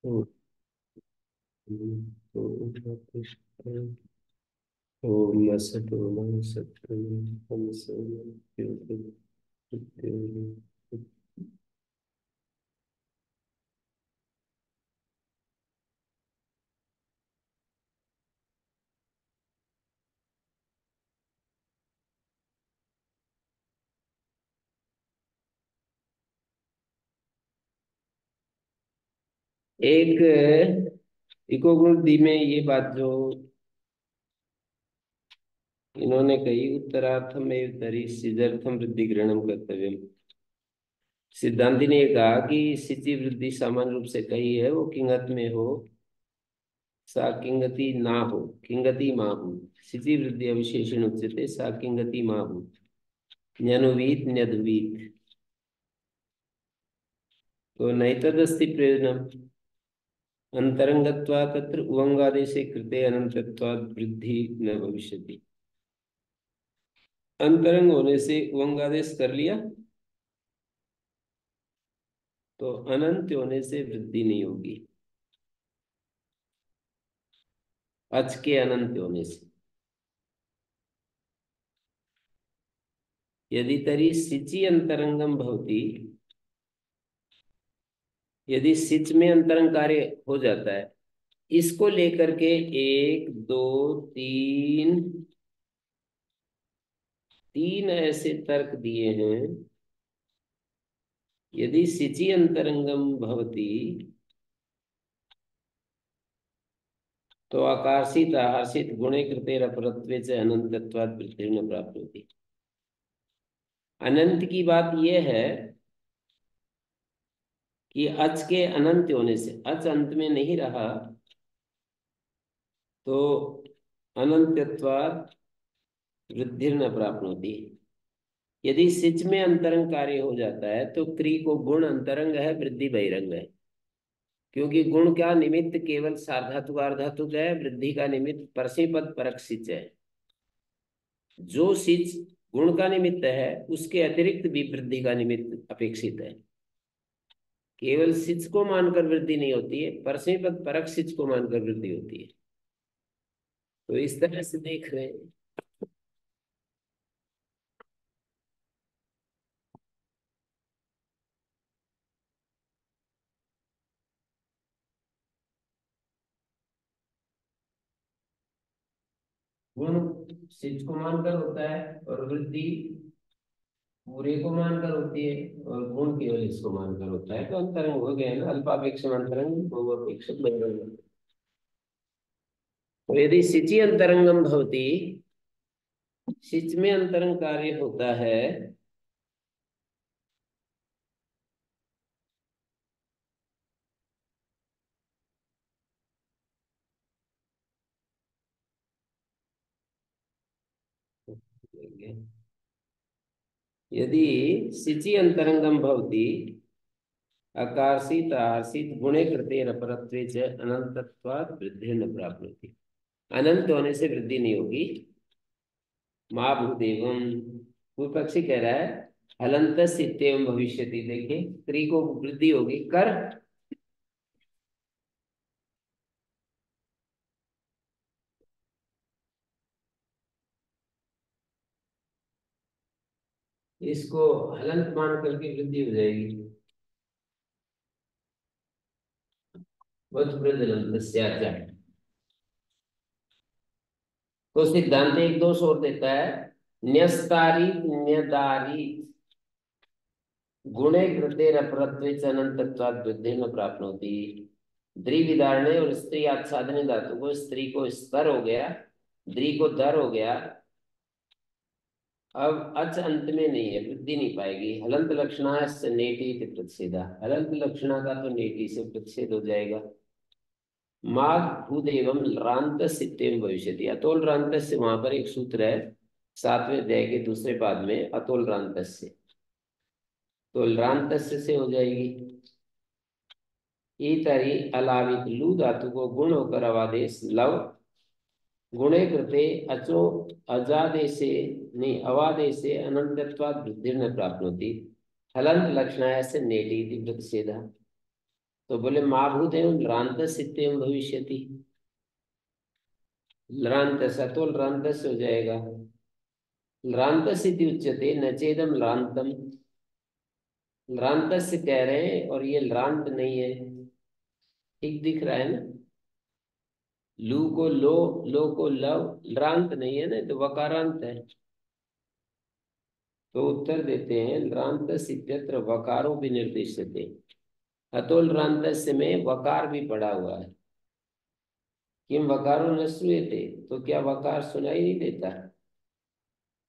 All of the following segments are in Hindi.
ओम ओम सतोम सत्संगम एक इको गुण दी में ये बात जो इन्होंने कही, उत्तरार्थम एव तरी सिद्धर्थम वृद्धि ग्रहणम कर्तव्यम। सिद्धांति ने ये कहा कि सिद्धि वृद्धि सामान्य रूप से कही है, वो किंगत में हो, सा किंगति ना हो, किंगति माहू। सिद्धि वृद्धि अविशेषण उच्यते, सा किंगति माहू। न्यनुवीत न्यद्वीत। तो नैतदस्ति प्रयोजनम अंतरंगत्वा तत्र उवंगादेशे कृते अनंतत्वात् वृद्धि न भविष्यति। अंतरंग होने से उवंगादेश कर लिया तो अनंत होने से वृद्धि नहीं होगी, अच के अनंत होने से। यदि तरी सिचि अंतरंगम भवति, यदि सिच में अंतरंग कार्य हो जाता है, इसको लेकर के एक दो तीन तीन ऐसे तर्क दिए हैं। यदि सिचि अंतरंगम भवति तो आकर्षित आहर्षित गुणे कृते अपरत्वे च अनंतत्वात् वृद्धि न प्राप्त होती। अनंत की बात यह है कि अच के अनंत होने से, अच अंत में नहीं रहा तो अनंतत्वात् वृद्धि न प्राप्त होती। यदि सिच में अंतरंग कार्य हो जाता है तो क्री को गुण अंतरंग है, वृद्धि बहिरंग है। क्योंकि गुण का निमित्त केवल सार्वधातुक अर्धातुक है, वृद्धि का निमित्त परस्मैपद परक सिच है। जो सिच गुण का निमित्त है उसके अतिरिक्त भी वृद्धि का निमित्त अपेक्षित है। केवल सिच को मानकर वृद्धि नहीं होती है, परस्मैपद परक सिच को मानकर वृद्धि होती है। तो इस तरह से देख रहे हैं। गुण सिच को मानकर होता है और वृद्धि पूरे को मानकर होती है, और गुण केवल इसको मानकर होता है। तो अंतरंग हो गए ना, अल्पापेक्षम अंतरंग बहुअपेक्षम बहिरंगम। तो यदि सिचि अंतरंगम भवति, सिच में अंतरंग कार्य होता है, यदि सिचि अंतरंगम भवति आकर्षित आर्षित गुणे कृते अपरत्वे च अनंतत्वात् वृद्धि न प्राप्नोति। अनंत होने से वृद्धि नहीं होगी। माँ भूदेवम, पूर्व पक्षी कह रहा है हलंत इत्येवं भविष्यति। देखिए स्त्री को वृद्धि होगी कर, इसको हलंत मान करके वृद्धि हो जाएगी। बहुत प्रजनन। तो सिद्धांत एक दोष और देता है, न्यस्तारी न्यदारी गुणे कृतेर अपरत्वे च अनंतत्वात् वृद्धि न प्राप्नोति। द्विविधारणे और स्त्री आच्छादने धातु को, स्त्री को स्तर हो गया, द्रि को दर हो गया। अब अच अंत में नहीं है, वृद्धि नहीं पाएगी। हलंत लक्षणा नेटी इति प्रतिषेधा, हलंत लक्षणा का तो नेटी से प्रतिषेध हो जाएगा। माघ भूदेवम रांत इत्येवं भविष्यति। अतोल रांत से वहां पर एक सूत्र है, सातवें अध्याय के दूसरे पाद में, अतोल रांत से। तो रांत से हो जाएगी। इतरी अलावित लू धातु को गुण होकर अवादेश लव, गुणे कृते अचो अजादेशे नहीं अवादेशे अनंतत्वात् वृद्धि न प्राप्नोति। हलंत लक्षणाय से नेटी इति प्रतिषेधः। तो बोले माँ भूत एवं लरांत सिद्धेम भविष्यति। लरांत तो लरांत हो जाएगा। लरांत सिद्धि उच्यते न चेदम लरांतम। लरांत से कह रहे हैं और ये लरांत नहीं है। ठीक दिख रहा है ना। लू को लो को लव, लरांत नहीं है ना, तो वकारांत है। तो उत्तर देते हैं लरांत सिद्धत्र वकारो भी निर्दिश्यते। अतो लरांत में वकार भी पड़ा हुआ है। किम वकारो न श्रूयते, तो क्या वकार सुनाई नहीं देता।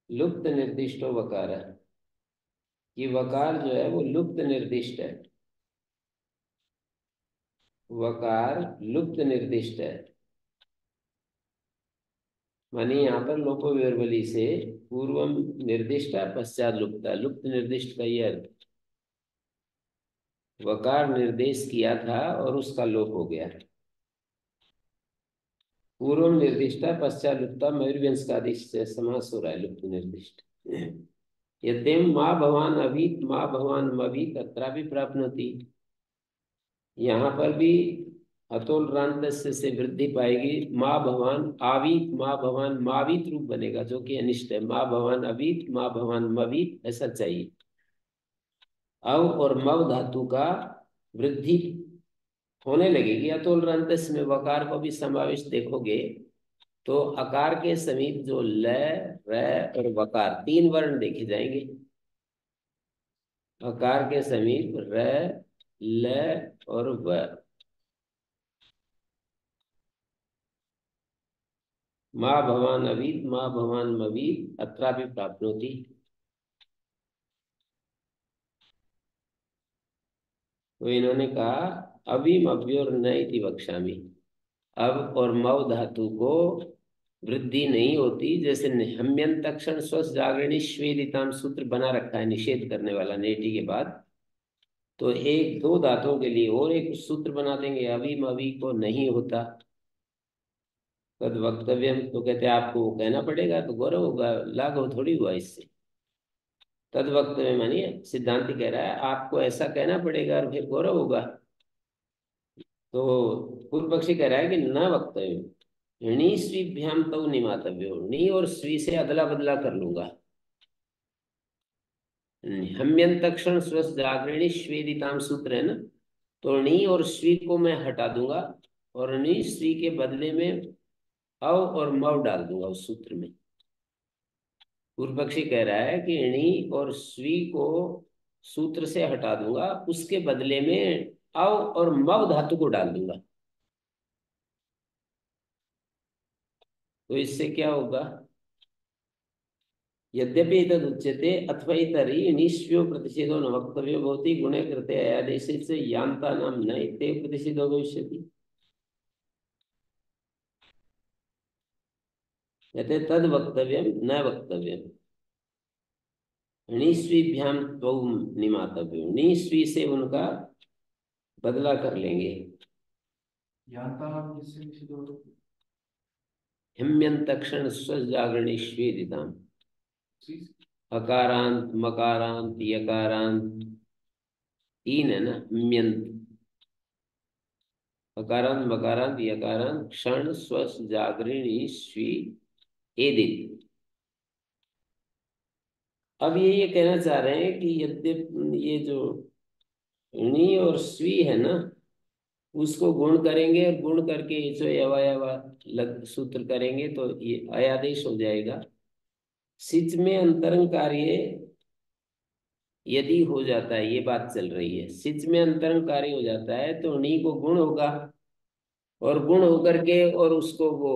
लुप्त निर्दिष्टो वकार है। ये वकार जो है वो लुप्त निर्दिष्ट है। वकार लुप्त निर्दिष्ट है। मानी यहाँ पर लोपो व्यवली से पूर्वम निर्दिष्ट पश्चात लुप्त, लुप्त निर्दिष्ट का ये अर्थ। वकार निर्देश किया था और उसका लोप हो गया। पूर्व निर्दिष्टा पश्चात लुप्ता मयूरव्यंश का आदेश से समास हो रहा है, लुप्त निर्दिष्ट। यद्यम माँ भवान अवीत माँ भवान मवीत अत्रापि प्राप्नोति। यहाँ पर भी अतोल रांत से वृद्धि पाएगी। माँ भवान आवीत माँ भवान मावीत रूप बनेगा, जो कि अनिष्ट है। माँ भवान अवीत माँ भवान मवीत ऐसा चाहिए। अव और मव धातु का वृद्धि होने लगेगी। अतोल रांत में वकार को भी समावेश देखोगे तो अकार के समीप जो ल, र और वकार तीन वर्ण देखे जाएंगे। अकार के समीप र, ल और व। माँ भवान अवीत माँ भवान मवीत अत्रापि प्राप्नोति। तो इन्होंने कहा अवीम अव्योर न इति वक्ष्यामि। अब और मव धातु को वृद्धि नहीं होती। जैसे हम्यंत तक्षण स्वस्थ जागरणी श्वेदिताम सूत्र बना रखा है निषेध करने वाला नेटी के बाद, तो एक दो धातुओं के लिए और एक सूत्र बना देंगे। अवीम अवी को नहीं होता। तद वक्तव्यम, तो कहते हैं आपको वो कहना पड़ेगा तो गौरव होगा, लाघव थोड़ी हुआ इससे। तद वक्तव्य मानिए सिद्धांत कह रहा है आपको ऐसा कहना पड़ेगा और फिर गौरव होगा। तो पूर्व पक्षी कह रहा है कि न वक्तव्य णी स्वीभ्याम तो निमातव्यो, नी और स्वी से अदला बदला कर लूंगा। हम्यंतक्षण स्वस्थ जागरणी श्वेदिताम सूत्र है ना, तो णी और स्वी को मैं हटा दूंगा और णी स्वी के बदले में अव और मव डाल दूंगा उस सूत्र में। पूर्व पक्षी कह रहा है कि णी और स्वी को सूत्र से हटा दूंगा, उसके बदले में अव और मव धातु को डाल दूंगा। तो इससे क्या होगा। यद्यपि तद उच्यते अथवा तरी निष्यो प्रतिषेधो न वक्तव्यो भवति गुणे कृते अयादेश से यान्ता नाम न इत्येव प्रतिषेधो भविष्यति। कहते तद वक्तव्यम न वक्तव्यम णीस्वीभ्याम त्वौ निमातव्यो, णीस्वी से उनका बदला कर लेंगे। हिम्यंतक्षण स्वजागरणेष्वेदिताम अकारांत मकारांत यकारांत तीन है ना। म्यंत अकारांत मकारांत यकारांत क्षण स्वस्थ जागृणी स्वी एदित। अब ये कहना चाह रहे हैं कि यद्यप ये जो णी और स्वी है ना, उसको गुण करेंगे और गुण करके जो अवयव लग सूत्र करेंगे तो ये अयादेश हो जाएगा। सिच में अंतरंग कार्य यदि हो जाता है, ये बात चल रही है, सिच में अंतरंग कार्य हो जाता है तो णी को गुण होगा और गुण होकर के और उसको वो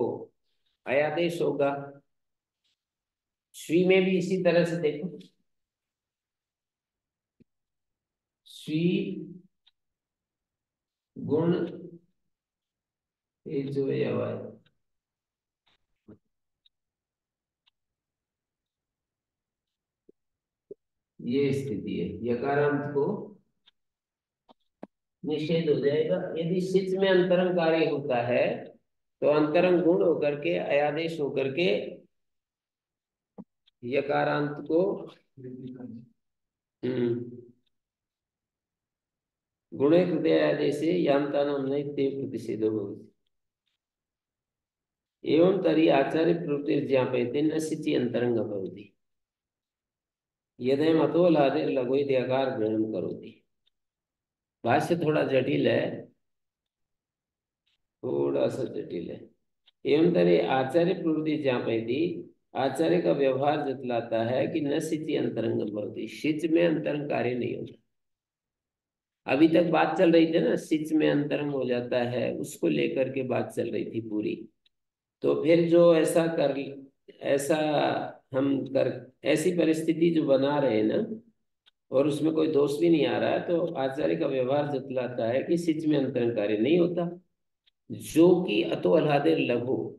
अयादेश होगा। श्री में भी इसी तरह से देखो, श्री गुण ये जो है ये स्थिति है। यकारांत को निषेध हो जाएगा। यदि सिच में अंतरंग कार्य होता है तो अंतरंग गुण होकर के अयादेश होकर के यकारांत को हम्म गुणे हृदयादेशे यान्तानां नैते प्रतिषेधो भवति। एवं तर्हि आचार्य प्रवृत्तिर्ज्ञापयते न सिचि अंतरंग भवति यदि मतो लादे लघु आकार ग्रहण करोति। भाष्य थोड़ा जटिल है, थोड़ा सा जटिल है। एवं तरह आचार्य प्रवृत्ति ज्ञापयति, आचार्य का व्यवहार जतलाता है कि न सिचि अंतरंग भवति, सिच में अंतरंग कार्य नहीं होता। अभी तक बात चल रही थी ना, सिच में अंतरंग हो जाता है, उसको लेकर के बात चल रही थी पूरी। तो फिर जो ऐसा हम कर ऐसी परिस्थिति जो बना रहे हैं ना, और उसमें कोई दोष भी नहीं आ रहा है, तो आचार्य का व्यवहार जतलाता है कि सिच में अंतरंग कार्य नहीं होता। जो कि अतो अल्हादेर लघु,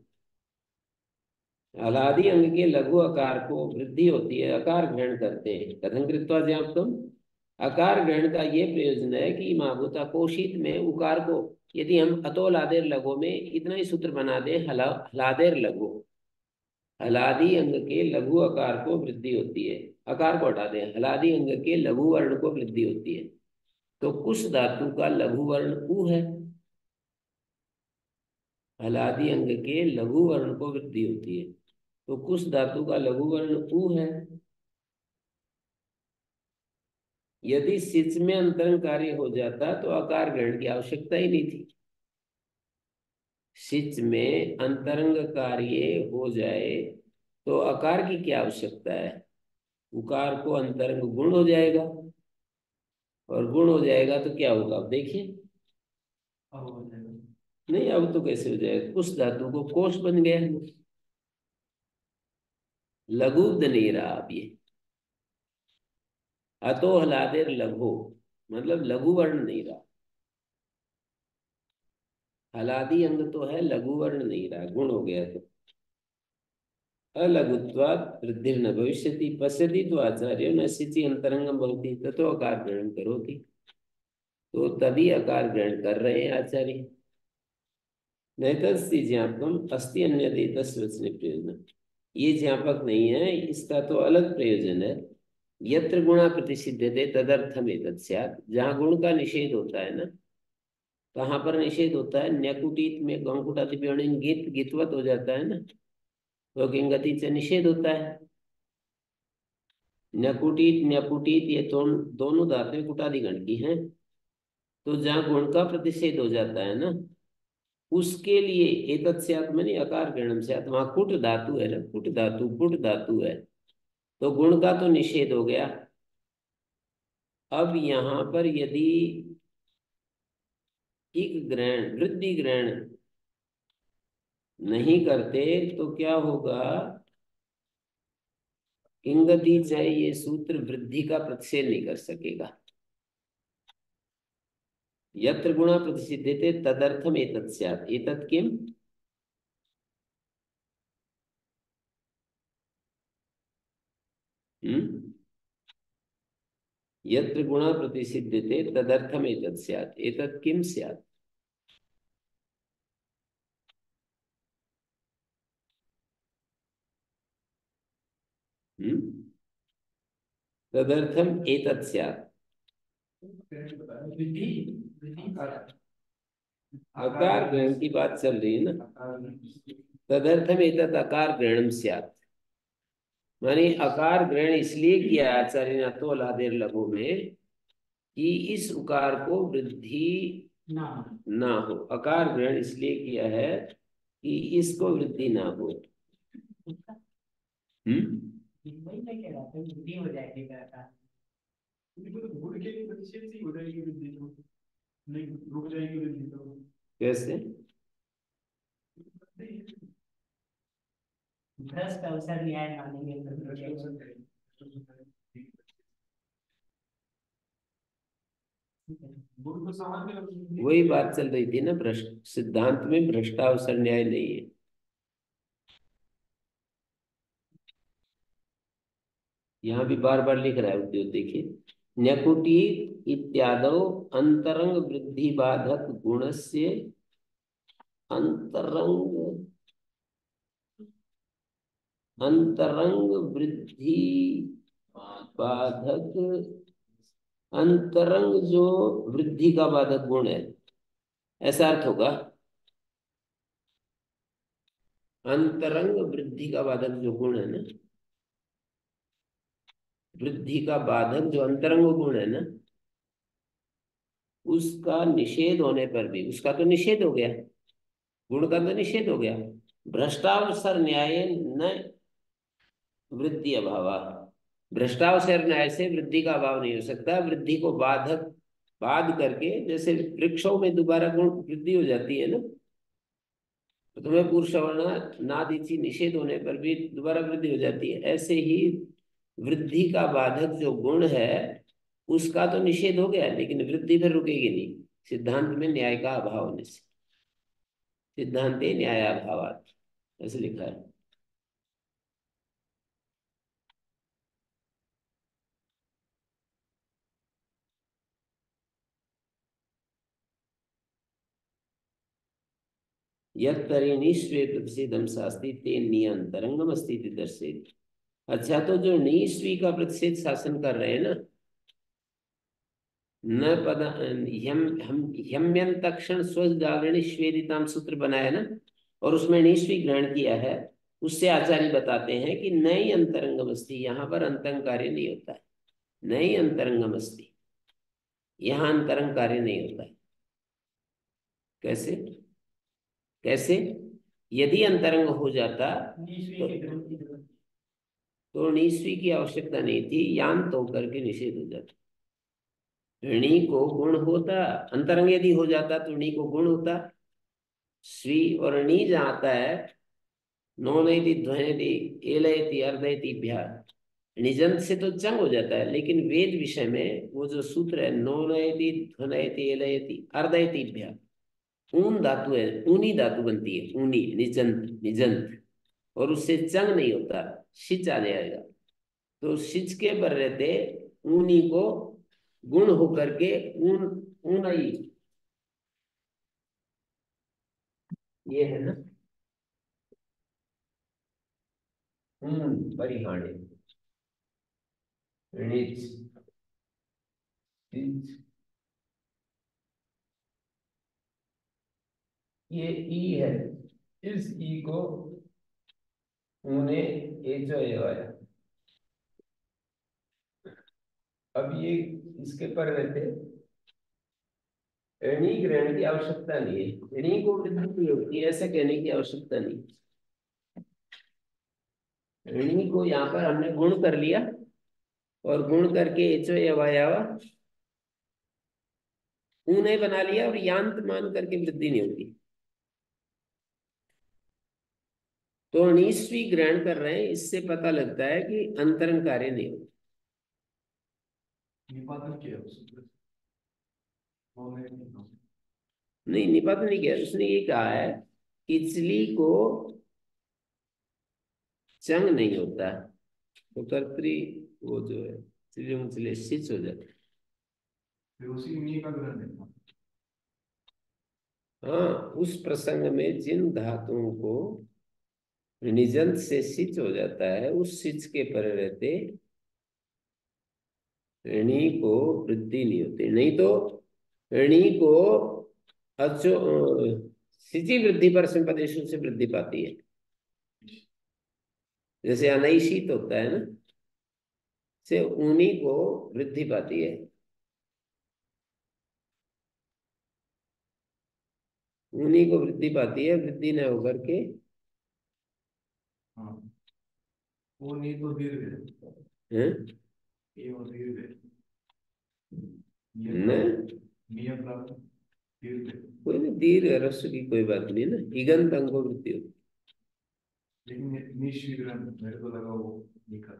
अलादि अंग के लघु आकार को वृद्धि होती है, आकार ग्रहण करते हैं। कथन कृत्वा ज्ञापकम, आकार ग्रहण का ये प्रयोजन है कि महाभूता कोशित में उकार को, यदि हम अतो हलादेर लघु में इतना ही सूत्र बना दें, हलादेर लघु, हलादि अंग के लघु आकार को वृद्धि होती है, आकार को हटा दें, हलादि अंग के लघु वर्ण को वृद्धि होती है। तो कुश धातु का लघु वर्ण उ है, हलादि अंग के लघु वर्ण को वृद्धि होती है, तो कुश धातु का लघु वर्ण उ है। यदि सिच में अंतरंग कार्य हो जाता तो आकार ग्रहण की आवश्यकता ही नहीं थी। सिच में अंतरंग कार्य हो जाए तो आकार की क्या आवश्यकता है? उकार को अंतरंग गुण हो जाएगा, और गुण हो जाएगा तो क्या होगा, अब देखिए। अब हो जाएगा नहीं, अब तो कैसे हो जाएगा? कुछ धातु को कोष बन गया, लघु नहीं रहा अब ये। अतो हलादेर लघु मतलब लघु वर्ण नहीं रहा, हलादि अंग तो है, लघु वर्ण नहीं रहा, गुण हो गया। तो अलघुत्वात् वृद्धि न भविष्यति, पश्यति तो आचार्य न सिचि अंतरंगम भवति ततो आकार ग्रहण करोति। तो तभी आकार ग्रहण कर रहे हैं आचार्य। नैतस्ति ज्ञापकम अस्ति अन्यदेतस्य वचने प्रयोजन, ये ज्ञापक नहीं है, इसका तो अलग प्रयोजन है। यत्र गुणा प्रतिषिध्यते तदर्थम एतत् स्यात्, जहाँ गुण का निषेध होता है ना, कहाँ पर निषेध होता है? न्यकुटित में गंकुटादि गीत गीतवत हो जाता है ना, तो किंगति से निषेध होता है। न्यकुटित न्यपुटित ये दोनों धातुएं कुटादि गण की हैं। तो जहाँ गुण का प्रतिषेध हो जाता है ना, उसके लिए एतत् स्यात् माने आकार ग्रहणम स्यात्, वहां कुट धातु है ना, कुट धातु है, तो गुण का तो निषेध हो गया। अब यहाँ पर यदि इक ग्रहण वृद्धि ग्रहण नहीं करते तो क्या होगा? इंगति चाहे ये सूत्र वृद्धि का प्रतिषेध नहीं कर सकेगा। यत्र गुणा प्रतिषिध्यते तदर्थम एतत् स्यात्, एतत् किम? हम्म, यत्र गुणा प्रतिषिध्यते तदर्थम एतत् स्यात्, एतत् किम स्यात्? हम्म, तदर्थम एतत् स्यात्, आकार ग्रहण की बात चल रही है ना। तदर्थम एतत् आकार ग्रहणम स्यात्, माने आकार ग्रहण इसलिए किया आचार्य ने तो लादेर लघु में कि इस उकार को वृद्धि ना हो। आकार ग्रहण इसलिए किया है कि इसको वृद्धि ना हो। हम्म, कैसे? भ्रष्ट अवसर न्याय मानेंगे, वही बात चल रही थी ना, भ्रष्ट सिद्धांत में भ्रष्टावसर न्याय नहीं है। यहाँ भी बार बार लिख रहा है उद्योग, देखिए, न्यकुटी इत्यादो अंतरंग वृद्धि बाधक गुणस्य अंतरंग अंतरंग वृद्धि बाधक अंतरंग जो वृद्धि का बाधक गुण है, ऐसा अर्थ होगा। अंतरंग वृद्धि का बाधक जो गुण है ना, वृद्धि का बाधक जो अंतरंग गुण है ना, उसका निषेध होने पर भी, उसका तो निषेध हो गया, गुण का तो निषेध हो गया। भ्रष्टावसर न्याय न वृद्धि अभाव। भ्रष्टावसर न्याय से वृद्धि का अभाव नहीं हो सकता। वृद्धि को बाधक बाध करके, जैसे वृक्षों में दोबारा गुण वृद्धि हो जाती है ना, तो तुम्हें पुरुषवर्ण नादिची निषेध होने पर भी दोबारा वृद्धि हो जाती है, ऐसे ही वृद्धि का बाधक जो गुण है उसका तो निषेध हो गया, लेकिन वृद्धि फिर रुकेगी नहीं, सिद्धांत में न्याय का अभाव होने से। सिद्धांते न्यायाभावात्, ऐसे लिखा है। यत्तरिणी स्वे प्रतिषेधम शास्ति ते नियंतरंगम अस्ति दर्शेत। अच्छा, तो जो नीस्वी का प्रतिषेध शासन कर रहे हैं ना, न पद यम हम यम्यंतक्षण स्वजागरणी श्वेदिताम सूत्र बनाया ना, और उसमें नीस्वी ग्रहण किया है। उससे आचार्य बताते हैं कि नई अंतरंगमस्ति, यहाँ पर अंतरंग कार्य नहीं होता है। नई अंतरंगमस्ति, यहाँ अंतरंग कार्य नहीं होता है। कैसे? कैसे? यदि अंतरंग हो जाता तो नीस्वी की आवश्यकता नहीं थी, यान तो करके निषेध हो जाता। ऋणी को गुण होता, अंतरंग यदि हो जाता तो ऋणी को गुण होता। स्वी और णी जहाँ आता है, नोनयति ध्वनयति एलयति अर्धयतिभ्यः, निजंत से तो जंग हो जाता है, लेकिन वेद विषय में वो जो सूत्र है, नोनयति ध्वनयति एलयति अर्धयतिभ्यः, ऊन धातु है, ऊनी धातु बनती है, ऊनी निजंत निजंत, और उससे जंग नहीं होता, सिच आ जाएगा। तो सिच के पर रहते ऊनी को गुण होकर के ऊन ऊनाई, ये है ना, ऊन परिहाणे ऋणिच सिच, ये ई है, इस ई को ऊने एचो एवाया। अब ये इसके पर रहते ऋणी ग्रहण की आवश्यकता नहीं है, ऋणी को वृद्धि नहीं होती है, ऐसे कहने की आवश्यकता नहीं। ऋणी को यहाँ पर हमने गुण कर लिया, और गुण करके एचो एवायावा ऊने बना लिया, और यांत मान करके वृद्धि नहीं होती। तो अणीस्वी ग्रहण कर रहे हैं, इससे पता लगता है कि अंतरंग कार्य नहीं होता। निपातन किया नहीं, निपातन नहीं किया, उसने ये कहा है कि इचली को चंग नहीं होता, तो कर्तरी वो जो है चिले मुचले सिच हो जाता है। फिर उसी नी का ग्रहण है। हाँ, उस प्रसंग में जिन धातुओं को निजंत से सिच हो जाता है, उस सिच के पर रहते ऋणी को वृद्धि नहीं होती। नहीं तो ऋणी को अचो सिचि वृद्धि पर संपदेशों से वृद्धि पाती है, जैसे अनैषित होता है ना, से ऊनी को वृद्धि पाती है। ऊनी को वृद्धि पाती है, वृद्धि न होकर के। हाँ, वो नहीं तो दीर्घ है, ये वो दीर्घ है न, नियम प्राप्त दीर्घ है। कोई नहीं, दीर्घ रस्व की कोई बात नहीं ना, इगंत अंग को वृद्धि होती। लेकिन निश्चिग्रहण मेरे को लगा वो लिखा।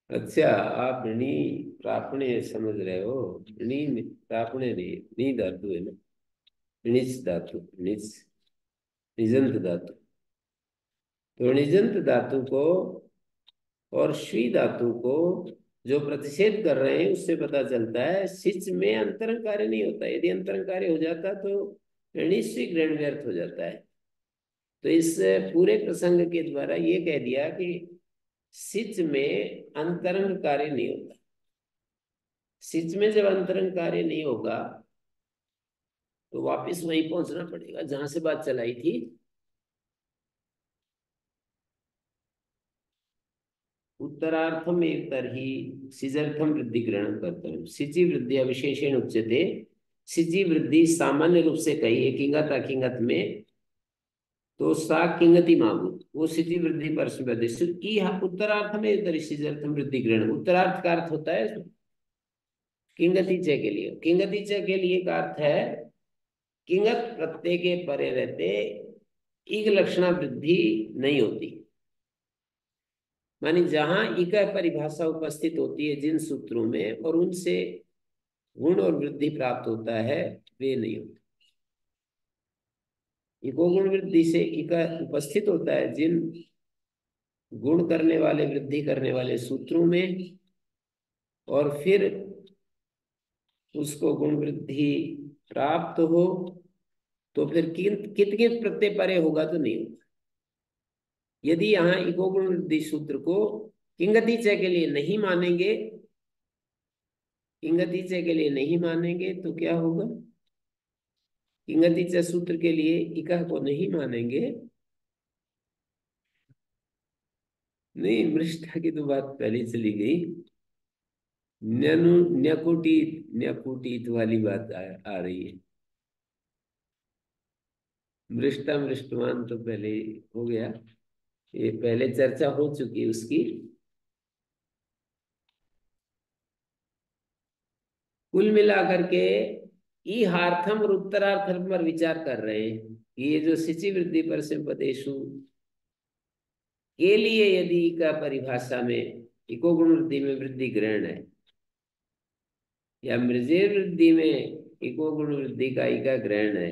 अच्छा, आप नी प्रापणे समझ रहे हो, नी प्रापणे नहीं, नी धातु है ना, निज धातु, निज निजंत धातु। तो निजंत धातु को और श्वी धातु को जो प्रतिषेध कर रहे हैं, उससे पता चलता है सिच में अंतरंग कार्य नहीं होता। यदि अंतरंग कार्य हो जाता तो ऋणिश्वी ग्रहण व्यर्थ हो जाता है। तो इस पूरे प्रसंग के द्वारा ये कह दिया कि सिच में अंतरंग कार्य नहीं होता। सिच में जब अंतरंग कार्य नहीं होगा तो वापस वहीं पहुंचना पड़ेगा जहां से बात चलाई थी। उत्तरार्थम एक तरही सिजर्थम वृद्धि ग्रहण करते हैं। सिचि वृद्धि अविशेषण उच्यते। सिचि वृद्धि सामान्य रूप से कही है किंगत अकिंगत में, तो सा किंगति मामूत वो सिचि वृद्धि पर की उत्तरार्थ में इधर सिजर्थम वृद्धि ग्रहण उत्तरार्थ का अर्थ होता है किंगति च के लिए। किंगति च के लिए का अर्थ है किंगत प्रत्यय के परे रहते इग लक्षणा वृद्धि नहीं होती। मानी जहां इक परिभाषा उपस्थित होती है जिन सूत्रों में और उनसे गुण और वृद्धि प्राप्त होता है वे नहीं होते। इको गुण वृद्धि से इक उपस्थित होता है जिन गुण करने वाले वृद्धि करने वाले सूत्रों में, और फिर उसको गुण वृद्धि प्राप्त हो तो फिर कित कित प्रत्यय परे होगा तो नहीं होगा। यदि यहाँ इको गुण वृद्धि सूत्र को किंगति च के लिए नहीं मानेंगे, किंगति च के लिए नहीं मानेंगे तो क्या होगा? किंगति च सूत्र के लिए इका को नहीं मानेंगे। नहीं, मृष्टा की तो बात पहले चली गई। न्यनु न्यकुटित न्यकुटित वाली बात आ रही है। मृष्टा मृष्टवान तो पहले हो गया, ये पहले चर्चा हो चुकी उसकी। कुल मिलाकर के ईहार्थम और उत्तरार्थम पर विचार कर रहे हैं कि ये जो सिचि वृद्धि पर संपदेशु के लिए यदि का परिभाषा में इको गुण वृद्धि में वृद्धि ग्रहण है या मृजेर वृद्धि में इको गुण वृद्धि का इका ग्रहण है,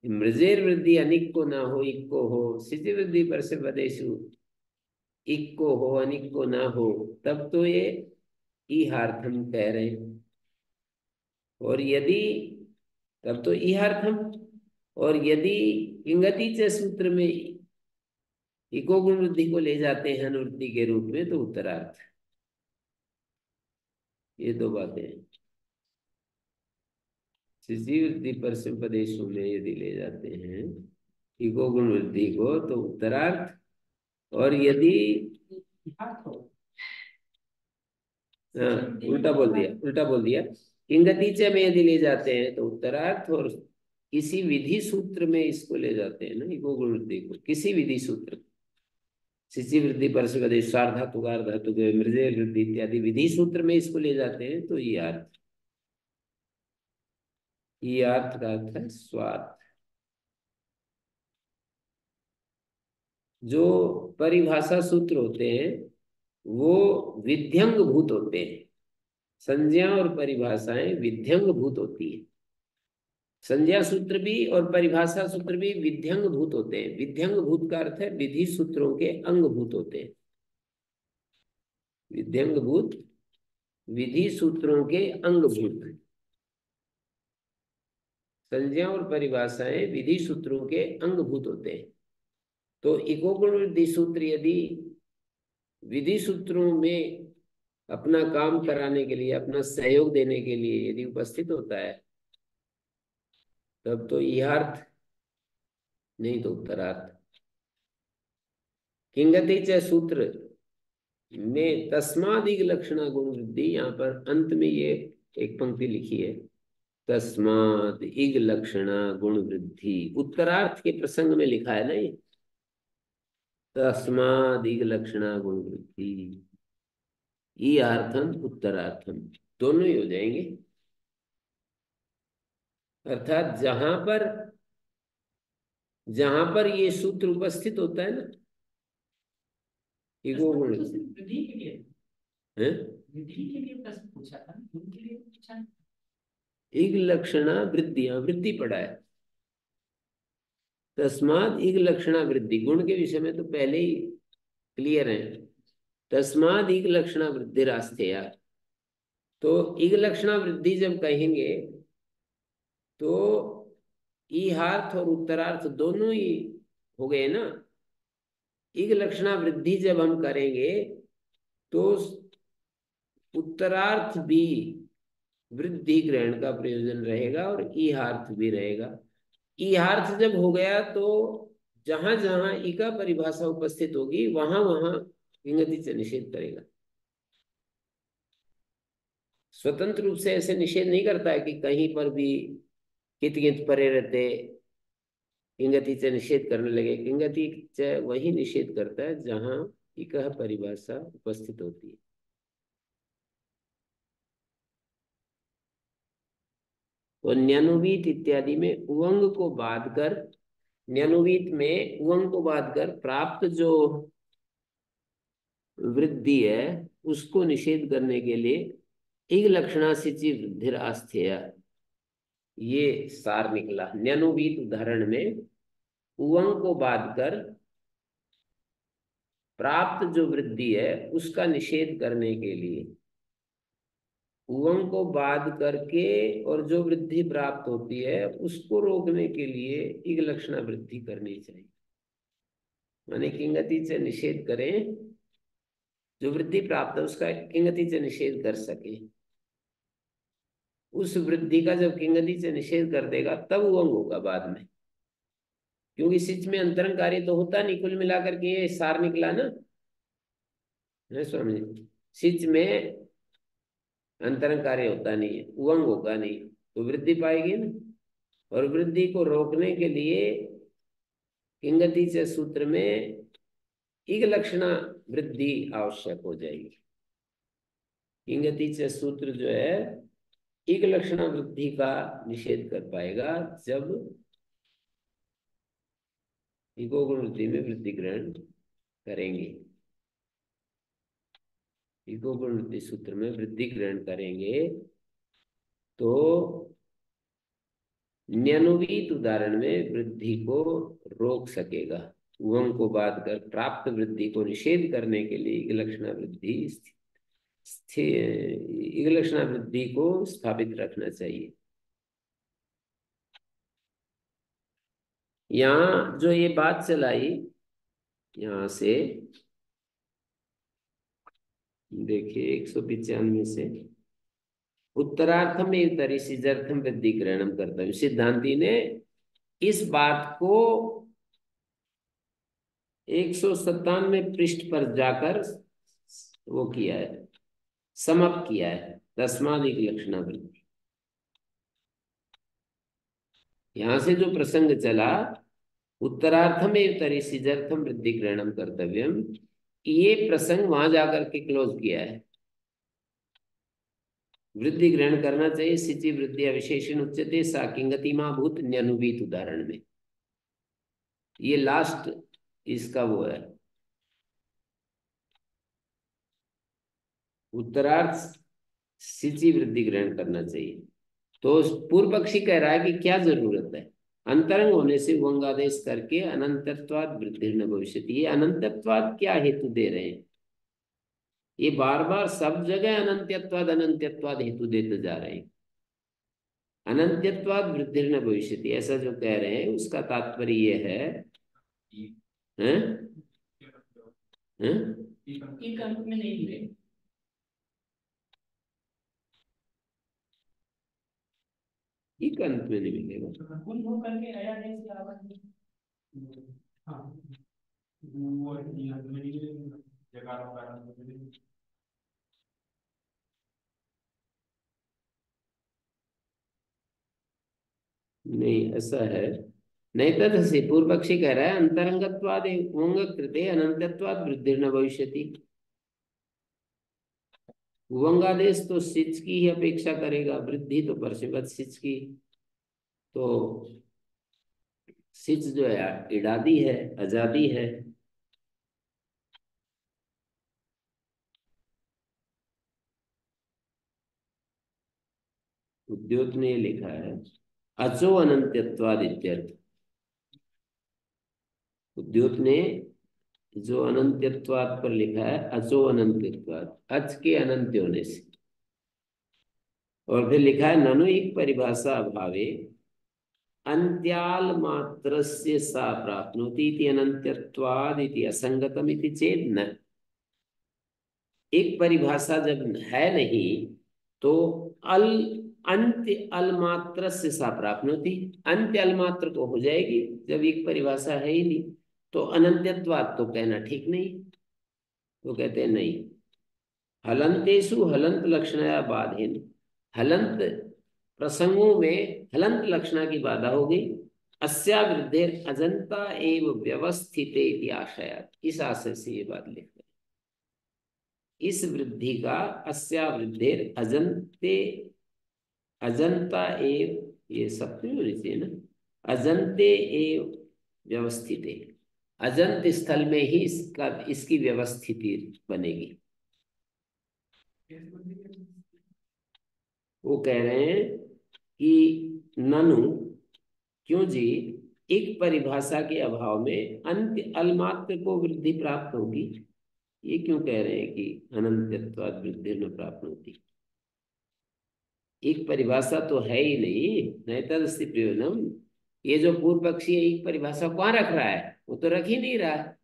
मृजेर वृद्धि अनिक को ना हो इक को हो, सिचि वृद्धि पर संपदेशु इक को हो अनिक को ना हो, तब तो ये ईहार्थम कह रहे हैं। और यदि तब तो ईहार्थम, और यदि इंगति च सूत्र में इको गुण वृद्धि को ले जाते हैं अनुवृत्ति के रूप में तो उत्तरार्थ। ये दो बातें हैं। सिद्धि वृद्धि पर संपदेशों में यदि ले जाते हैं इको गुण वृद्धि को तो उत्तरार्थ, और यदि हाँ उल्टा बोल दिया, उल्टा बोल दिया। इंगति च में यदि ले जाते हैं तो उत्तरार्थ, और किसी विधि सूत्र में इसको ले जाते हैं ना इको गुण वृद्धि को, किसी विधि सूत्र शिशि वृद्धि परसपदे सार्धातु धातु के मृजे वृद्धि इत्यादि विधि सूत्र में इसको ले जाते हैं तो ये अर्थ का अर्थ है स्वार्थ। जो परिभाषा सूत्र होते हैं वो विध्यंग भूत होते हैं। संज्ञा और परिभाषाएं विध्यंग भूत होती है। संज्ञा सूत्र भी और परिभाषा सूत्र भी विध्यंग भूत होते हैं। विध्यंग भूत का अर्थ है विधि सूत्रों के अंग भूत होते हैं। विध्यंग भूत विधि सूत्रों के अंग भूत। संज्ञा और परिभाषाएं विधि सूत्रों के अंग भूत होते हैं। तो इको गुण वृद्धि सूत्र यदि विधि सूत्रों में अपना काम कराने के लिए अपना सहयोग देने के लिए यदि उपस्थित होता है तब तो इहार्थ, नहीं तो उत्तरार्थ। किंगति च सूत्र में तस्मादिग लक्षणा गुण वृद्धि, यहाँ पर अंत में ये एक पंक्ति लिखी है तस्माद इग लक्षणा गुण वृद्धि, उत्तरार्थ के प्रसंग में लिखा है ना ये तस्माद इग लक्षणा गुण वृद्धि। ई अर्थम उत्तरार्थम दोनों ही हो जाएंगे। अर्थात जहां पर ये सूत्र उपस्थित होता है ना इगो गुण विधि के लिए है, विधि के लिए प्रश्न पूछा था, गुण के लिए पूछा। इग लक्षणा वृद्धि, वृद्धि पड़ा है। तस्माद इग लक्षणा वृद्धि गुण के विषय में तो पहले ही क्लियर है। तस्माद इग लक्षणा वृद्धि रास्ते यार, तो इग लक्षणा वृद्धि जब कहेंगे तो ईहार्थ और उत्तरार्थ दोनों ही हो गए ना। इग लक्षणा वृद्धि जब हम करेंगे तो उत्तरार्थ भी वृद्धि ग्रहण का प्रयोजन रहेगा और ईहार्थ भी रहेगा। ईहार्थ जब हो गया तो जहां जहां ई का परिभाषा उपस्थित होगी वहां वहां विंगति से निषेध करेगा। स्वतंत्र रूप से ऐसे निषेध नहीं करता है कि कहीं पर भी कित कित परे रहते किंगति से निषेध करने लगे। किंगति से वही निषेध करता है जहां इकह परिभाषा उपस्थित होती है। तो न्यनुवीत इत्यादि में उवंग को बाध कर, न्यनुवीत में उवंग को बाध कर प्राप्त जो वृद्धि है उसको निषेध करने के लिए इग लक्षणा सिचि वृद्धिर आस्थेय, ये सार निकला। न्यनुवीत उदाहरण में उवंग को बाध कर प्राप्त जो वृद्धि है उसका निषेध करने के लिए उवंग को बाध करके और जो वृद्धि प्राप्त होती है उसको रोकने के लिए इग लक्षणा वृद्धि करनी चाहिए। माने किंगति से निषेध करें, जो वृद्धि प्राप्त है उसका किंगति से निषेध कर सके। उस वृद्धि का जब किंगति से निषेध कर देगा तब उवंग होगा बाद में, क्योंकि सिच में अंतरंग कार्य तो होता नहीं। कुल मिलाकर के ये सार निकला ना है स्वामी जी। सिच में अंतरंग कार्य होता नहीं है, उवंग होगा नहीं, तो वृद्धि पाएगी ना। और वृद्धि को रोकने के लिए किंगति से सूत्र में इग लक्षणा वृद्धि आवश्यक हो जाएगी। किंगति से सूत्र जो है इग लक्षणा वृद्धि का निषेध कर पाएगा जब इको गुण वृद्धि में वृद्धि ग्रहण करेंगे। इको गुण वृद्धि सूत्र में वृद्धि ग्रहण करेंगे तो न्यनुवीत उदाहरण में वृद्धि को रोक सकेगा। उवंग को बाध कर प्राप्त वृद्धि को निषेध करने के लिए इग लक्षणा वृद्धि इग लक्षणा वृद्धि को स्थापित रखना चाहिए। यहाँ जो ये बात चलाई, यहाँ से देखिए 195 से उत्तरार्थम एक तरी सिजर्थम वृद्धि ग्रहणम कर्तव्य, सिद्धांति ने इस बात को 197 पृष्ठ पर जाकर वो किया है, समाप्त किया है। तस्मादिक लक्षणा वृद्धि, यहां से जो प्रसंग चला उत्तरार्थम एव तरी सिजर्थम वृद्धि ग्रहणम कर्तव्यम, ये प्रसंग वहां जाकर के क्लोज किया है। वृद्धि ग्रहण करना चाहिए, सिचि वृद्धि विशेषण उच्यते सा किंगति मां भूत न्यनुवीत उदाहरण में। ये लास्ट इसका वो है, उत्तरार्थ सिचि वृद्धि ग्रहण करना चाहिए। तो पूर्व पक्षी कह रहा है कि क्या जरूरत है, अंतरंग होने से वंगादेश करके अनंतत्वाद वृद्धि न भविष्यति। ये अनंतत्वाद क्या हेतु दे रहे हैं, ये बार बार सब जगह अनंत्यत्वाद हेतु देते जा रहे हैं। अनंत्यत्वाद वृद्धि न भविष्यति ऐसा जो कह रहे हैं उसका तात्पर्य ये है, हैं? हैं? एक अंक में नहीं मिले। एक अंत में नहीं मिलेगा। कुल हो करके आया नहीं से आवाज। हाँ वो यहाँ में नहीं मिलेगा, जगह कारण नहीं ऐसा है, नहीं तदसि पूर्व पक्षी कह रहा है अंतरंगत्वाद उंग कृते अनंतत्वाद वृद्धि न भविष्यति। उवंगादेश तो सिच की ही अपेक्षा करेगा, वृद्धि तो परसिवत सिच की। तो सिच जो है इडादी है, आजादी है। उद्योत ने लिखा है अचो अनंत्यत्वाद इत्यर्थ। उद्योत ने जो अनंत्यत्वाद पर लिखा है अचो अनंत्यत्वाद, अच के अनंत होने से। और फिर लिखा है ननु एक परिभाषा अभावे अंत्याल मात्रस्य सा प्राप्नोति इति अनंत्यत्वाद इति असंगतम इति चेत न। एक परिभाषा जब है नहीं तो अल अंत्य अलमात्र से सा प्राप्नोति, अंत्य अलमात्र तो हो जाएगी जब एक परिभाषा है ही नहीं। तो अनंत्यत्वात् तो कहना ठीक नहीं। तो कहते हैं नहीं, हलंतेषु हलंत लक्षणया बाधेन, हलंत प्रसंगों में हलंत लक्षणा की बाधा हो गई। अस्या वृद्धेर अजंता एव व्यवस्थिते इति आशयात्, इस आशय से ये बात लिख रहे हैं। इस वृद्धि का अस्या वृद्धेर अजंते, अजंता एव ये सप्तमी होनी चाहिए ना, अजंते एव व्यवस्थिते, अजंत स्थल में ही इसका इसकी व्यवस्थिति बनेगी। वो कह रहे हैं कि ननु, क्यों जी, एक परिभाषा के अभाव में अंत्य अलमात्र को वृद्धि प्राप्त होगी। ये क्यों कह रहे हैं कि अनंत्यत्वाद वृद्धि न प्राप्त होती। एक परिभाषा तो है ही नहीं, नैतदस्ति प्रयोजनम। ये जो पूर्व पक्षी है एक परिभाषा कहाँ रख रहा है, वो तो रख ही नहीं रहा है।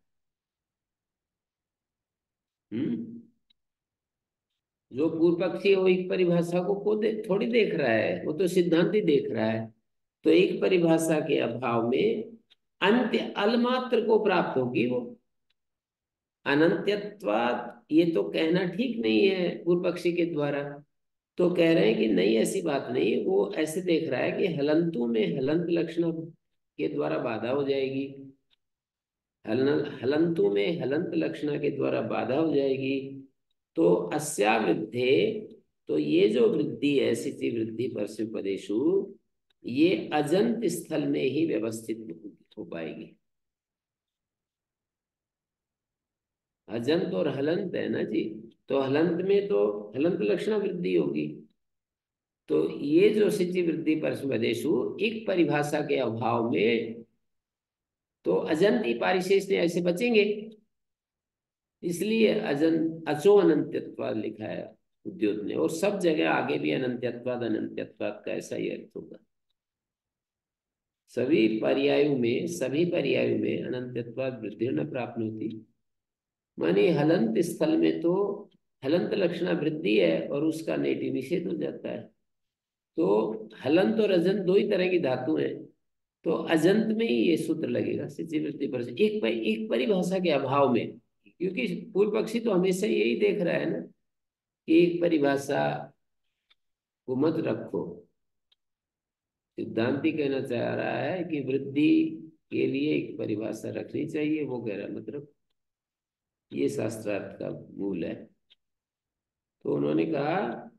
जो पूर्व पक्षी है वो एक परिभाषा को थोड़ी देख रहा है, वो तो सिद्धांत ही देख रहा है। तो एक परिभाषा के अभाव में अंत्य अलमात्र को प्राप्त होगी वो। अनंत्यत्वाद ये तो कहना ठीक नहीं है पूर्व पक्षी के द्वारा। तो कह रहे हैं कि नहीं, ऐसी बात नहीं, वो ऐसे देख रहा है कि हलंतु में हलंत लक्षण के द्वारा बाधा हो जाएगी, हलंतु में हलंत लक्षण के द्वारा बाधा हो जाएगी। तो अस्या वृद्धे, तो ये जो वृद्धि है सिचि वृद्धि परस्योपदेशु, ये अजंत स्थल में ही व्यवस्थित हो पाएगी। अजंत और हलंत है ना जी, तो हलंत में तो हलंत लक्षण वृद्धि होगी। तो ये जो सिचि वृद्धि परस्योपदेशु एक परिभाषा के अभाव में तो अजंत ही पारिशेष ने ऐसे बचेंगे, इसलिए अचो अनंत्यत्वाद लिखा है उद्योत ने। और सब जगह आगे भी अनंत्यत्वाद अनंत्यत्वाद का ऐसा ही अर्थ होगा। सभी पर्यायों में अनंत्यत्वाद वृद्धि न प्राप्त होती। माने हलंत स्थल में तो हलंत लक्षणा वृद्धि है और उसका नेति निषेध हो जाता है। तो हलंत और अजंत दो ही तरह की धातु हैं। तो अजंत में ही ये सूत्र लगेगा सिचि वृद्धि पर, एक परिभाषा के अभाव में। क्योंकि पूर्व पक्षी तो हमेशा यही देख रहा है ना कि एक परिभाषा को मत रखो। सिद्धांति कहना चाह रहा है कि वृद्धि के लिए एक परिभाषा रखनी चाहिए, वो कह रहा है मतलब ये शास्त्रार्थ का मूल है। तो उन्होंने कहा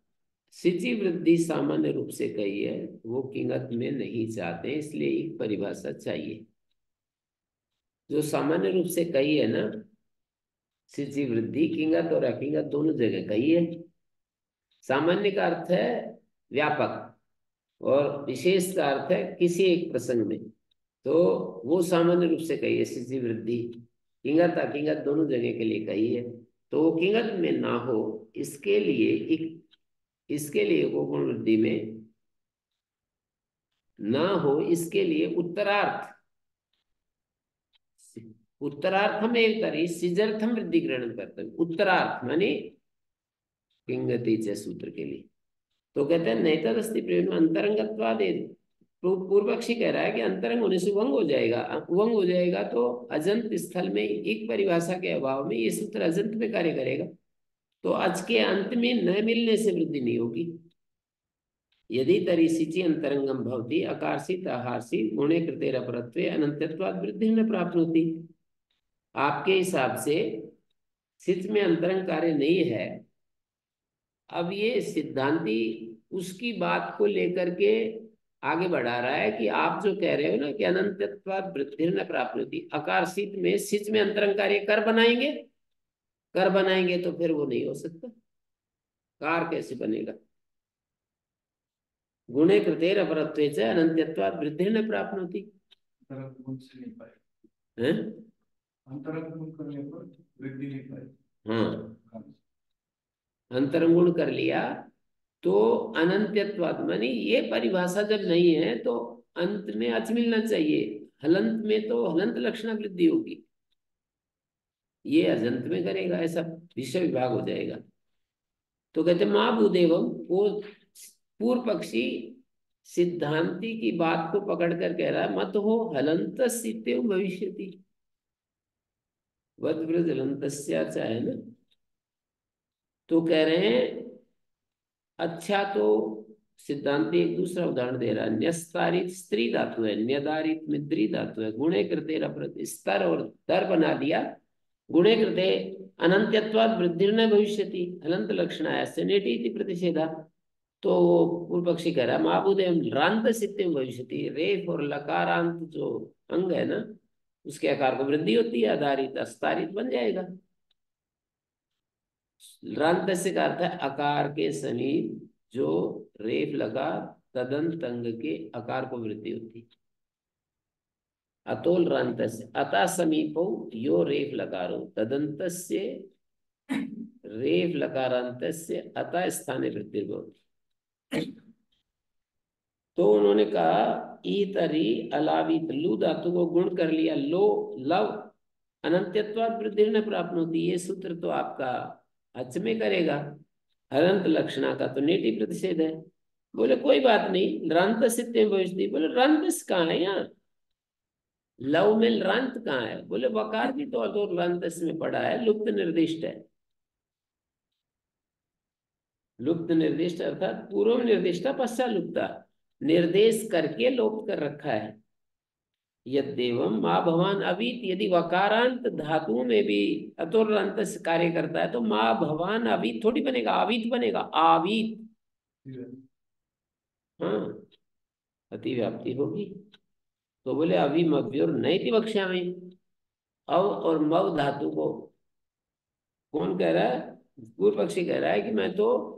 सिचि वृद्धि सामान्य रूप से कही है, वो किंगत में नहीं चाहते, इसलिए एक परिभाषा चाहिए। जो सामान्य रूप से कही है ना, सिचि वृद्धि किंगत और अकिंगत दोनों जगह कही है। सामान्य का अर्थ है व्यापक और विशेष का अर्थ है किसी एक प्रसंग में। तो वो सामान्य रूप से कही है सिचि वृद्धि, किंगत अकिंगत दोनों जगह के लिए कही है। तो वो किंगत में ना हो इसके लिए वो गुण वृद्धि में ना हो, इसके लिए उत्तरार्थ, उत्तरार्थम एक तरी सिजर्थम वृद्धि ग्रहण करते हैं। उत्तरार्थ माने किंगति सूत्र के लिए। तो कहते हैं नैतदस्ति प्रयोजन अंतरंगत्वाद। पूर्व पक्षी कह रहा है कि अंतरंग होने से उभंग हो जाएगा, उभंग हो जाएगा तो अजंत स्थल में एक परिभाषा के अभाव में ये सूत्र अजंत में कार्य करेगा। तो अज के अंत में न मिलने से वृद्धि नहीं होगी। यदि तरी सिचि अंतरंगम भवति अकारसी आहारसी गुणे कृतेर अपरत्वे अनंतत्वाद वृद्धि न प्राप्त होती। आपके हिसाब से सिच में अंतरंग कार्य नहीं है। अब ये सिद्धांती उसकी बात को लेकर के आगे बढ़ा रहा है कि आप जो कह रहे हो ना कि अनंतत्वाद वृद्धि न प्राप्त होती, अकार सिच में अंतरंग कार्य कर बनाएंगे, कर बनाएंगे तो फिर वो नहीं हो सकता। कार कैसे बनेगा? गुणे कृतेर अपरत्वे च अनंत्यत्वाद वृद्धि न प्राप्त होती अंतरंग गुण से नहीं पाए, है। अंतरंग गुण करने पर वृद्धि नहीं पाए। हाँ, अंतरंग गुण कर लिया तो अनंत्यत्वाद मानी ये परिभाषा जब नहीं है तो अंत में अच मिलना चाहिए। हलंत में तो हलंत लक्षण वृद्धि होगी। ये अजंत में करेगा, ऐसा विषय विभाग हो जाएगा। तो कहते माँ भूदेवम, वो पूर्व पक्षी सिद्धांति की बात को पकड़ कर कह रहा है, मत हो हलंत भविष्यति, वद ब्रज हलंतस्याचा है ना। तो कह रहे हैं अच्छा, तो सिद्धांति एक दूसरा उदाहरण दे रहा है, न्यस्तारित स्त्री धातु है, न्यदारित मिद्री धातु है, गुणे कृते रप्रत, स्तर और दर बना दिया, गुणे कृते अनंत्यत्वाद वृद्धि न भविष्यति हलंत लक्षणाय नेटी इति प्रतिषेधा। तो वो पूर्व पक्षी कह रहा है महाभूदेव रांत सिद्धि भविष्यति, रेफ और लकारांत जो अंग है ना, उसके आकार को वृद्धि होती है, आधारित अस्तारित बन जाएगा। रांत से का अर्थ है आकार के समीप जो रेफ लगा, तदंत अंग के आकार को वृद्धि होती है। अतोल रांत से अतः समीपो यो रेफ लकारो तदंत से रेफ लकारांत से अतः स्थाने वृद्धि होती। तो उन्होंने कहा ईतरी अलावित, लू धातु को गुण कर लिया, लो लव अनंत्यत्वाद वृद्धि न प्राप्त होती, ये सूत्र तो आपका हच में करेगा, अनंत लक्षणा का तो नेटी प्रतिषेध है। बोले कोई बात नहीं, रांत सिद्ध भविष्य, बोले रांत कहाँ है यहाँ, लव में रांत कहाँ है, बोले वकार की तो रांत में पड़ा है, लुप्त निर्दिष्ट है। लुप्त निर्दिष्ट अर्थात पूर्व निर्दिष्टा पश्चात लुप्ता, निर्देश करके लोप कर रखा है। यद्देवम माँ भवान अवीत, यदि वकारांत धातुओं में भी अतोरांत से कार्य करता है तो माँ भवान अवीत थोड़ी बनेगा, आवीत बनेगा, आवीत। हाँ, अतिव्याप्ति होगी। तो बोले अभिमव्योर नहीं थी बख्शा में, अव और मव धातु को कौन कह रहा है, पूर्व पक्षी कह रहा है कि मैं तो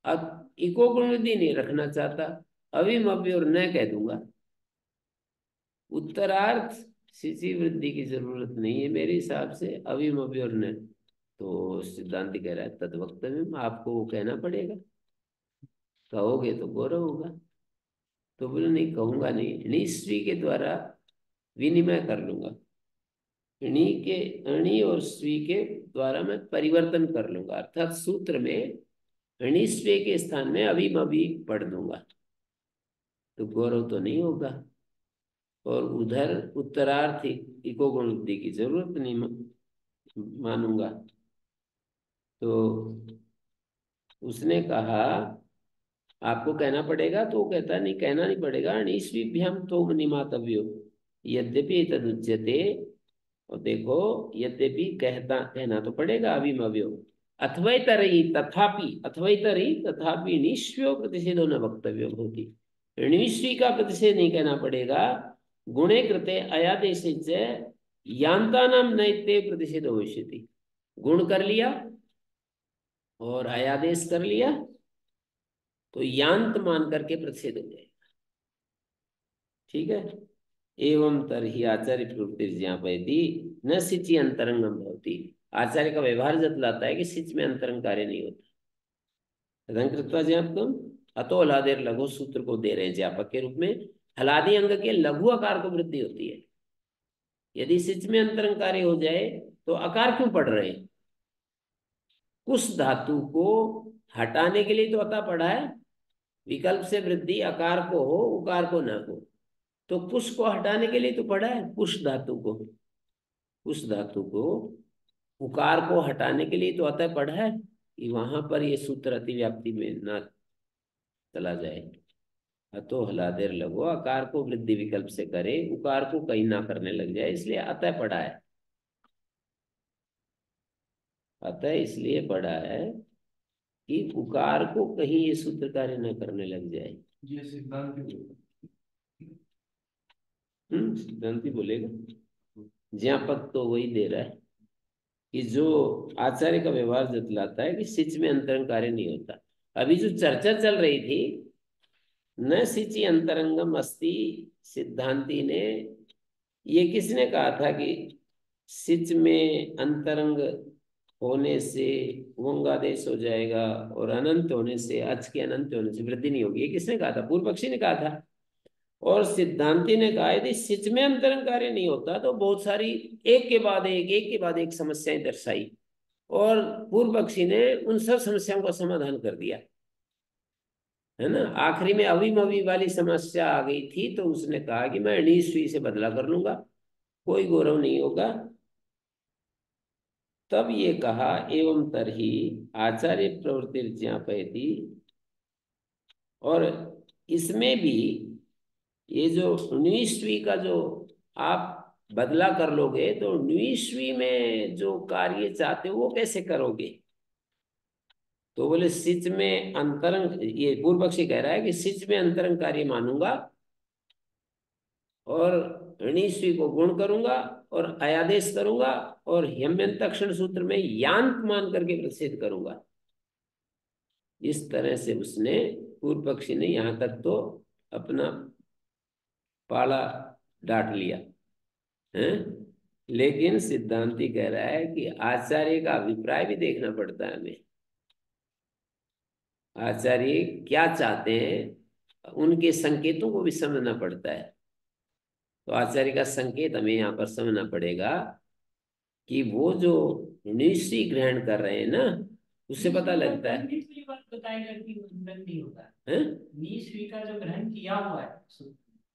इको गुणवृद्धि नहीं रखना चाहता, अभिमव्योर न कह दूंगा। उत्तरार्थ शिशि वृद्धि की जरूरत नहीं है मेरे हिसाब से, अभिमव्योर न। तो सिद्धांत कह रहा है तद वक्तव्य में आपको वो कहना पड़ेगा, कहोगे तो गौरव होगा। तो बोले नहीं कहूंगा नहीं, निश्वी के द्वारा विनिमय कर लूंगा, णी के अणि और स्वी के द्वारा मैं परिवर्तन कर लूंगा, अर्थात सूत्र में णिस्वे के स्थान में अभी पढ़ दूंगा, तो गौरव तो नहीं होगा। और उधर उत्तरार्थ इको गुणवृद्धि की जरूरत नहीं मानूंगा। तो उसने कहा आपको कहना पड़ेगा, तो वो कहता नहीं कहना नहीं पड़ेगा, णिस्वीभ्याम तो निमातव्यो यद्यपि तदुच्यते। और देखो यद्यपि कहना तो पड़ेगा अभिमव्यो, अथवैतरही तथापि, अथवैतरही तथापि निष्व्यो प्रतिषेधो न वक्तव्यो होती, ऋणविश्वी का प्रतिषेध नहीं कहना पड़ेगा। गुणे कृते अयादेश यांतानाम नैते प्रतिषेध भविष्यति, गुण कर लिया और अयादेश कर लिया तो यांत मान करके प्रतिषेध हो जाएगा। ठीक है। एवं तरही आचार्य प्रवृत्ति ज्ञापयति न सिचि अंतरंगम भवति, आचार्य का व्यवहार जतलाता है कि सिच में अंतरंग कार्य नहीं होता। कृत्वा ज्ञापकम, अतो हलादेर लघु सूत्र को दे रहे हैं ज्ञापक के रूप में, हलादि अंग के लघु आकार को वृद्धि होती है। यदि सिच में अंतरंग कार्य हो जाए तो आकार क्यों पढ़ रहे हैं, कुछ धातु को हटाने के लिए तो अतः पढ़ा है, विकल्प से वृद्धि आकार को हो उकार को ना हो, तो कुश को हटाने के लिए तो पढ़ा है, कुश धातु को, कुश धातु को उकार को हटाने के लिए तो अतः पढ़ा है कि वहां पर ये सूत्र अतिव्याप्ति में ना चला जाए। अतो हलादेर लगो, आकार को वृद्धि विकल्प से करे, उकार को कहीं ना करने लग जाए, इसलिए अतः पढ़ा है। अतः इसलिए पढ़ा है कि उकार को कहीं ये सूत्र कार्य न करने लग जाए। ये सिद्धांत सिद्धांति बोलेगा, ज्ञापक तो वही दे रहा है कि जो आचार्य का व्यवहार जतलाता है कि सिच में अंतरंग कार्य नहीं होता। अभी जो चर्चा चल रही थी न सिचि अंतरंगम अस्ति, सिद्धांति ने, ये किसने कहा था कि सिच में अंतरंग होने से वंगादेश हो जाएगा और अनंत होने से, अच के अनंत होने से वृद्धि नहीं होगी, ये किसने कहा था, पूर्व पक्षी ने कहा था। और सिद्धांति ने कहा यदि सिच में अंतरंग कार्य नहीं होता तो बहुत सारी एक के बाद एक समस्याएं दर्शाई, और पूर्व पक्षी ने उन सब समस्याओं का समाधान कर दिया, है ना। आखिरी में अविमवि वाली समस्या आ गई थी तो उसने कहा कि मैं अणीय सुई से बदला कर लूंगा, कोई गौरव नहीं होगा। तब ये कहा एवं तरही आचार्य प्रवृत्ति ज्ञापयति। और इसमें भी ये जो ण्वीस्वी का जो आप बदला कर लोगे तो ण्वीस्वी में जो कार्य चाहते हो वो कैसे करोगे? तो बोले सिच में अंतरंग, ये पूर्व पक्षी कह रहा है कि सिच में अंतरंग कार्य मानूंगा और ऋणीस्वी को गुण करूंगा और अयादेश करूंगा और हेम्यंतक्षण सूत्र में यांत मान करके प्रसिद्ध करूंगा। इस तरह से उसने, पूर्व पक्षी ने यहां तक तो अपना पाला डांट लिया है। लेकिन सिद्धांति कह रहा है कि आचार्य का अभिप्राय भी देखना पड़ता है हमें, आचार्य क्या चाहते हैं उनके संकेतों को भी समझना पड़ता है। तो आचार्य का संकेत हमें यहाँ पर समझना पड़ेगा कि वो जो निश्चय ग्रहण कर रहे हैं ना, उससे पता लगता है। ये बात बताएगा कि उल्लंघन नहीं होता है निश्चय का जो ग्रहण किया हुआ है,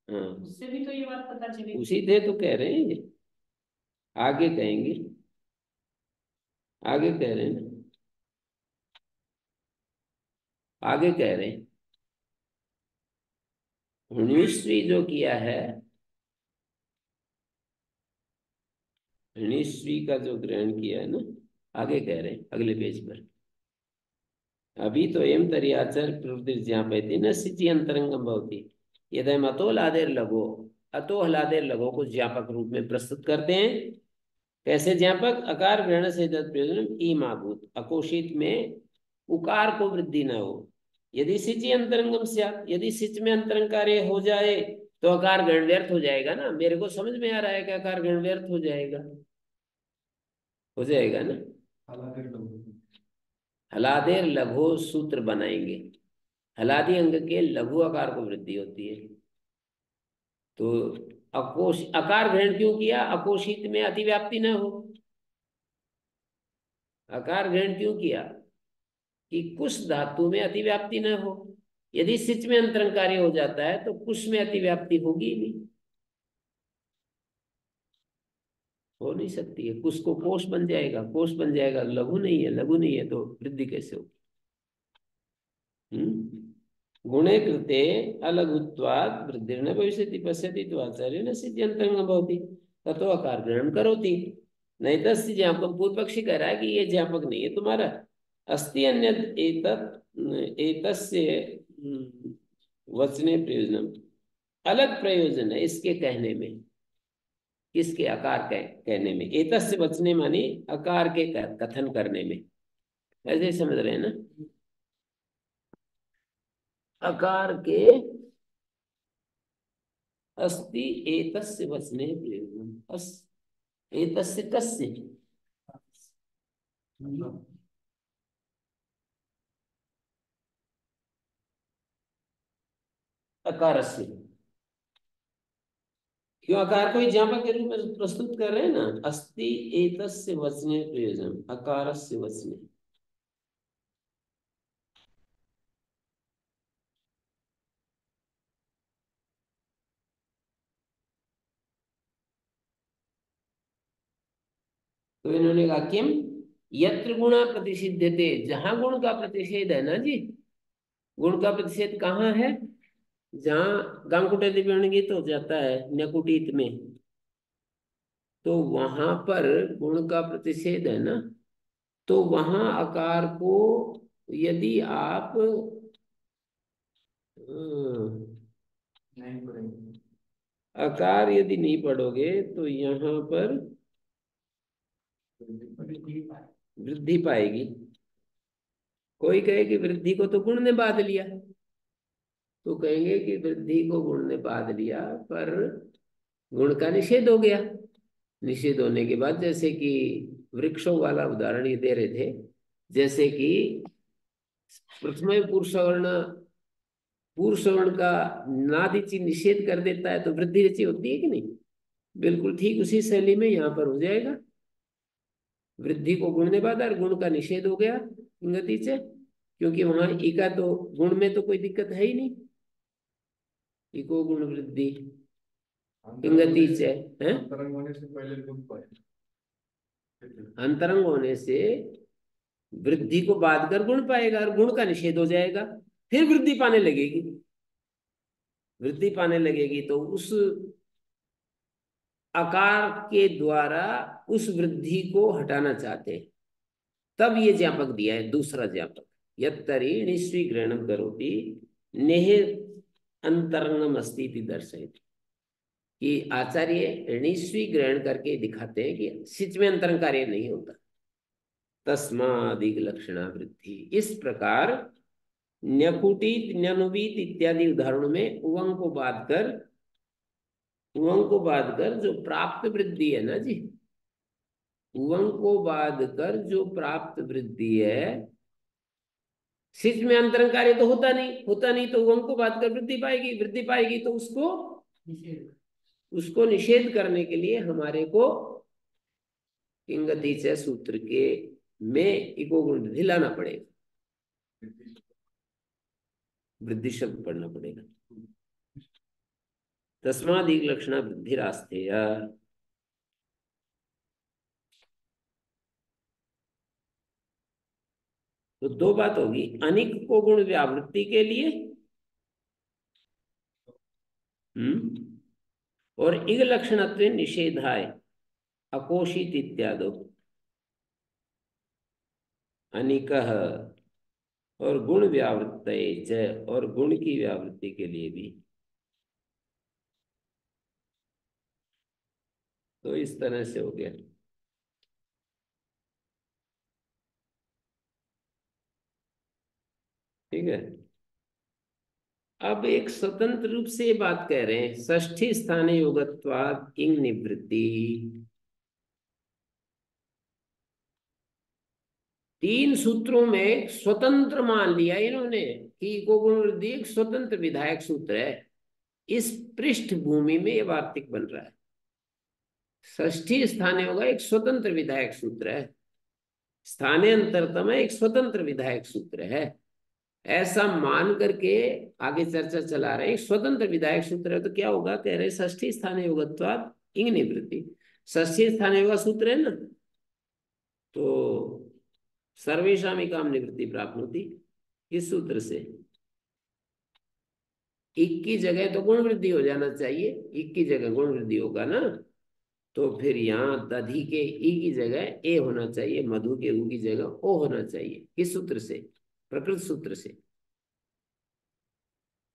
हाँ, उससे भी तो ये बात पता चलेगी। उसी थे तो कह रहे हैं ये, आगे कहेंगे, आगे कह रहे हैं ना, आगे कह रहे हैं निश्चय जो किया है, निश्चय का जो ग्रहण किया है ना, आगे कह रहे हैं अगले पेज पर। अभी तो एम तरी आचार प्रवृत्ति ज्ञापयति न सिचि अंतरंगम भवति यदि अतो हलादेर लगो, अतो हलादेर लगो को ज्ञापक रूप में प्रस्तुत करते हैं। कैसे ज्ञापक? अकार ग्रहण से प्रयोजन ईमाभूत, अकोशित में उकार को वृद्धि न हो। यदि सिचि अंतरंगम स्यात्, यदि सिच में अंतरंग कार्य हो जाए तो अकार ग्रहण व्यर्थ हो जाएगा ना। मेरे को समझ में आ रहा है कि अकार ग्रहण व्यर्थ हो जाएगा ना। हलादेर लघु सूत्र बनाएंगे, हलादी अंग के लघु आकार को वृद्धि होती है। तो अकोश आकार ग्रहण क्यों किया? अकोशित में अतिव्याप्ति न हो। आकार ग्रहण क्यों किया? कि कुछ धातु में अतिव्याप्ति न हो। यदि सिच में अंतरंग कार्य हो जाता है तो कुछ में अतिव्याप्ति होगी ही नहीं, हो नहीं सकती है। कुछ को कोष बन जाएगा, कोष बन जाएगा, लघु नहीं है, लघु नहीं है तो वृद्धि कैसे होगी? गुणे कृते अलघुत्वात् वृद्धिर्न भविष्यति पश्यति तो आचार्य न सिद्ध्यंतरंग भवति ततो आकार ग्रहण करोति। नहीं तस्य ज्ञापकम, पूर्व पक्षी कह रहा है कि ये ज्ञापक नहीं है तुम्हारा। अस्ति अन्यत् एतस्य वचने प्रयोजनम, अलग प्रयोजन है इसके कहने में। किसके? आकार के कहने में। एतस्य वचने मानी आकार के कथन करने में। ऐसे समझ रहे हैं ना? आकार के अस्ति एतस्य वचने प्रयोजनम। एतस्य कस्य? अकारस्य। क्यों आकार को ज्ञापक के रूप में प्रस्तुत कर रहे हैं ना। अस्ति एतस्य वचने प्रयोजनम अकारस्य वचने। तो इन्होंने कहा किम यत्र गुणा प्रतिषिध्यते, जहां गुण का प्रतिषेध है ना जी, गुण का प्रतिषेध कहाँ है? जहां गांगुटे दिव्यणगीत हो जाता है नकुटीत में, तो वहां पर गुण का प्रतिषेध है ना, तो वहां आकार को यदि आप नहीं पड़ेगी, आकार यदि नहीं पढ़ोगे तो यहाँ पर वृद्धि पाएगी। कोई कहे कि वृद्धि को तो गुण ने बांध लिया, तो कहेंगे कि वृद्धि को गुण ने बांध लिया पर गुण का निषेध हो गया। निषेध होने के बाद, जैसे कि वृक्षों वाला उदाहरण ये दे रहे थे, जैसे कि प्रथम पुरुष वर्ण पुरुष वर्ण का नादिची निषेध कर देता है तो वृद्धि रचि होती है कि नहीं? बिल्कुल ठीक उसी शैली में यहाँ पर हो जाएगा। वृद्धि को गुण ने बाधा और गुण का निषेध हो गया इंगति से, क्योंकि वहां इका तो गुण में तो कोई दिक्कत है ही नहीं। इको गुण वृद्धि इंगति से है, अंतरंग होने से पहले गुण पाए। अंतरंग होने से वृद्धि को बाध कर गुण पाएगा और गुण का निषेध हो जाएगा, फिर वृद्धि पाने लगेगी। वृद्धि पाने लगेगी तो उस आकार के द्वारा उस वृद्धि को हटाना चाहते हैं, तब ये ज्ञापक दिया है दूसरा ज्ञापक, यत्तरी ऋणस्वी ग्रहणम करोति नेह अंतरंगम अस्ति इति दर्शयति, कि आचार्य ऋणस्वी ग्रहण करके दिखाते हैं कि सिच में अंतरंग कार्य नहीं होता। तस्मादिक लक्षणा वृद्धि, इस प्रकार न्यकुटित न्यनुबीत इत्यादि उदाहरणों में उवंग को बाध कर जो प्राप्त वृद्धि है ना जी, उवंग को बाध कर जो प्राप्त वृद्धि है, सिच में अंतरंग कार्य तो होता नहीं तो उवंग को बाध कर वृद्धि पाएगी तो उसको निषेध करने के लिए हमारे को किंगति से सूत्र के में इको गुण वृद्धि लाना पड़ेगा, वृद्धि शब्द पढ़ना पड़ेगा। तस्मादिक लक्षणा वृद्धि रास्ते, तो दो बात होगी, अनिक को गुण व्यावृत्ति के लिए और इग लक्षणत्व निषेधाय अकोषित इत्यादो, अनिक और गुण व्यावृत्त और गुण की व्यावृत्ति के लिए भी। तो इस तरह से हो गया। ठीक है, अब एक स्वतंत्र रूप से बात कह रहे हैं, षष्ठी स्थाने योगत्वाद इंग निवृत्ति। तीन सूत्रों में स्वतंत्र मान लिया इन्होंने कि इको गुण वृद्धि एक स्वतंत्र विधायक सूत्र है। इस पृष्ठभूमि में यह वार्तिक बन रहा है, षष्ठी स्थाने होगा एक स्वतंत्र विधायक सूत्र है, स्थाने अंतरतम एक स्वतंत्र विधायक सूत्र है, ऐसा मान करके आगे चर्चा चला रहे हैं। स्वतंत्र विधायक सूत्र है तो क्या होगा, कह रहे षष्ठी स्थाने योगत्वाद इंग निवृत्ति। षष्ठी स्थाने योगा सूत्र है ना, तो सर्वेषाम काम निवृत्ति प्राप्त होती इस सूत्र से। इक की जगह तो गुण वृद्धि हो जाना चाहिए, इक की जगह गुण वृद्धि होगा ना, तो फिर यहाँ दधि के ई की जगह ए होना चाहिए, मधु के ऊ की जगह ओ होना चाहिए। किस सूत्र से? प्रकृत सूत्र से।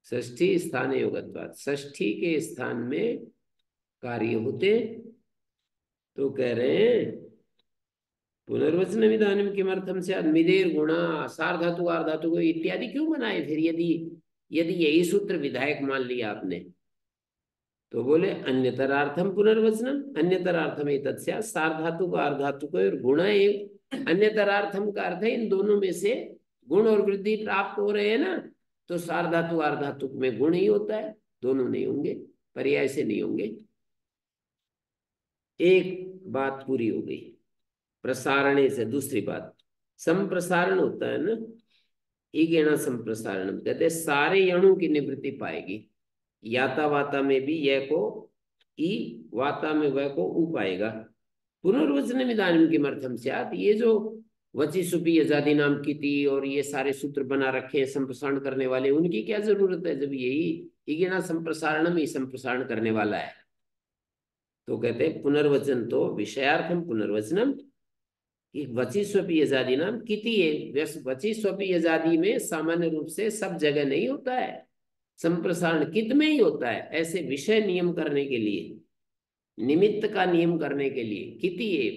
षष्ठी स्थान योगत्वाद, षष्ठी के स्थान में कार्य होते, तो कह रहे हैं पुनर्वचन विधानम किमर्थम से मिदेर गुणा सार्धातु आर्धातु को इत्यादि क्यों बनाए फिर, यदि यदि यही सूत्र विधायक मान लिया आपने? तो बोले अन्यतरार्थम पुनर्वचनम, अन्यतरार्थम तत्स्या सार्धातु को आर्धातु को और गुण एक अन्यतरार्थम का अर्थ है इन दोनों में से गुण और वृद्धि प्राप्त हो रहे हैं ना, तो सार्धातु आर्धातु में गुण ही होता है, दोनों नहीं होंगे, पर्याय से नहीं होंगे। एक बात पूरी हो गई। प्रसारणे से दूसरी बात, संप्रसारण होता है ना, इगेणा संप्रसारण कहते सारे यणों की निवृत्ति पाएगी। याता वाता में भी यह को ई, वाता में वह को ऊ पाएगा। पुनर्वचन विधान की मर्थम से ये जो वची सुपी यजादी नाम की थी और ये सारे सूत्र बना रखे हैं संप्रसारण करने वाले, उनकी क्या जरूरत है जब यही इगेणा संप्रसारणम ही संप्रसारण करने वाला है। तो कहते हैं पुनर्वचन तो विषयार्थम पुनर्वचनम, वची स्वपी यजादी नाम किति है, वची स्वपी यजादी में सामान्य रूप से सब जगह नहीं होता है, संप्रसारण कित में ही होता है। ऐसे विषय नियम करने के लिए, निमित्त का नियम करने के लिए किति है,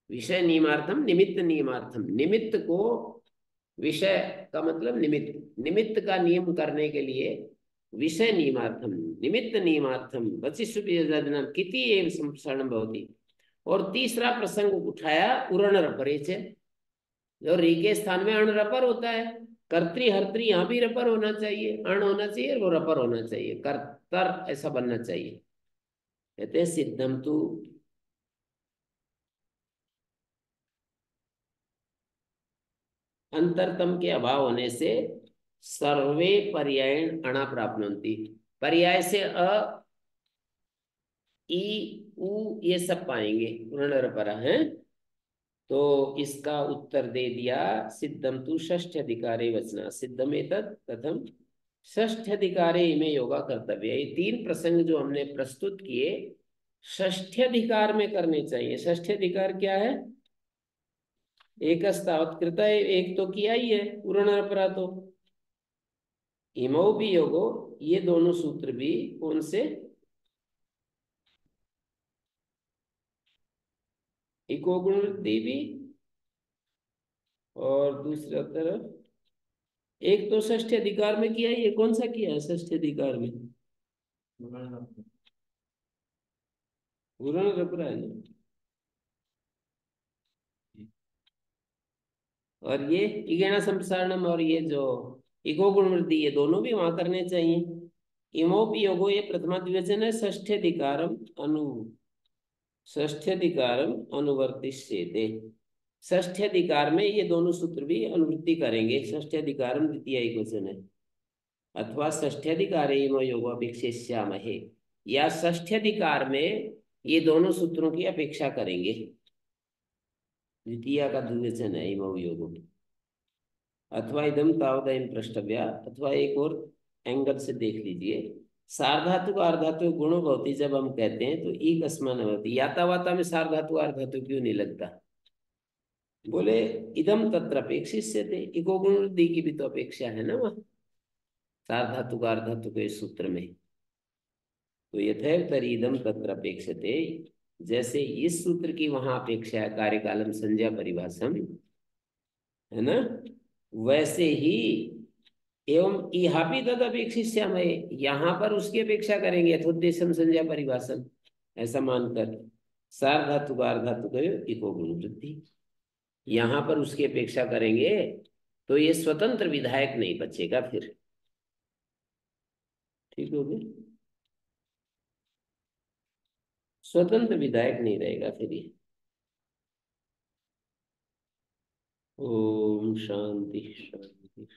विषय नियमार्थम निमित्त नियमार्थम, निमित्त को विषय का मतलब निमित्त, निमित्त का नियम करने के लिए विषय नियमार्थम निमित्त नियमार्थम वचिष्ठ नाम किति एवं संप्रसारण भवति। और तीसरा प्रसंग उठाया उरण रपरे से, जो री के स्थान में अण रपर होता है, कर्तृ यहाँ भी रपर होना चाहिए, अण होना चाहिए, और वो रपर होना चाहिए, कर्तर ऐसा बनना चाहिए। कहते हैं सिद्धम तु अंतरतम के अभाव होने से सर्वे पर्यायण अणा प्राप्नुवन्ति। पर्याय से अ, ई, उ ये सब पाएंगे ऋणरपरा है। तो इसका उत्तर दे दिया सिद्धम तु षष्ठ अधिकारे वचना सिद्धम एतत् कथम षष्ठ अधिकारे इमे योगा कर्तव्य। ये तीन प्रसंग जो हमने प्रस्तुत किए षष्ठ अधिकार में करने चाहिए। षष्ठ अधिकार क्या है? एक तावत कृत है, एक तो किया ही है पूर्ण तो इमो भी योगो, ये दोनों सूत्र भी कौन से? इको गुण वृद्धि भी, और दूसरा तरफ एक तो षष्ठ अधिकार में किया ही है। कौन सा किया है षष्ठ अधिकार में? पूर्ण रपरा है ना। और ये इगेना संप्रसारणम और ये जो इको गुण वृद्धि, ये दोनों भी वहां करने चाहिए। इमोपि योगो ये प्रथमा द्विवचन है। षष्ठ्यधिकारम अनु षष्ठ्यधिकारम अनुवर्तिष्यते। षष्ठ्यधिकार में ये दोनों सूत्र भी अनुवृत्ति करेंगे। षष्ठ्यधिकारम द्वितीय एकवचन है। अथवा षष्ठ्यधिकारे इमो योगो अपेक्षिष्यामहे, या षष्ठ्यधिकार में ये दोनों सूत्रों की अपेक्षा करेंगे। द्वितीय का द्विवचन है इमो योगो। अथवा इदम तावदयम प्रष्टव्या, अथवा एक और एंगल से देख लीजिए। सार्वधातु अर्धातु गुणो भवति जब हम कहते हैं तो ई कस्मान भवति, याता वाता में सार्वधातु अर्धातु क्यों नहीं लगता? बोले इदम तत्र अपेक्षिष्यते, इको गुण वृद्धि की भी तो अपेक्षा है ना वहाँ सार्वधातु अर्धातु के सूत्र में। तो यथैव तरी इदम तत्र अपेक्षते, जैसे इस सूत्र की वहां अपेक्षा है कार्यकालम संज्ञा परिभाषम, है ना, वैसे ही एवं इहापि तद अपेक्षिष्यामहे, यहाँ पर उसकी अपेक्षा करेंगे यथोद्देश्यम संज्ञा परिभाषम, ऐसा मानकर सार्वधातु का अर्धातु इको गुण वृद्धि, यहाँ पर उसकी अपेक्षा करेंगे। तो ये स्वतंत्र विधायक नहीं बचेगा फिर। ठीक हो गया, स्वतंत्र विधायक नहीं रहेगा फिर ये। ओम शांति शांति।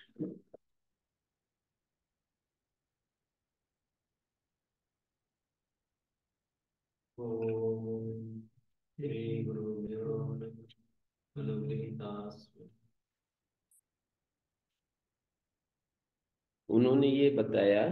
ओम श्री गुरुभ्यो नमः। अनुगृहीतास्मि। उन्होंने ये बताया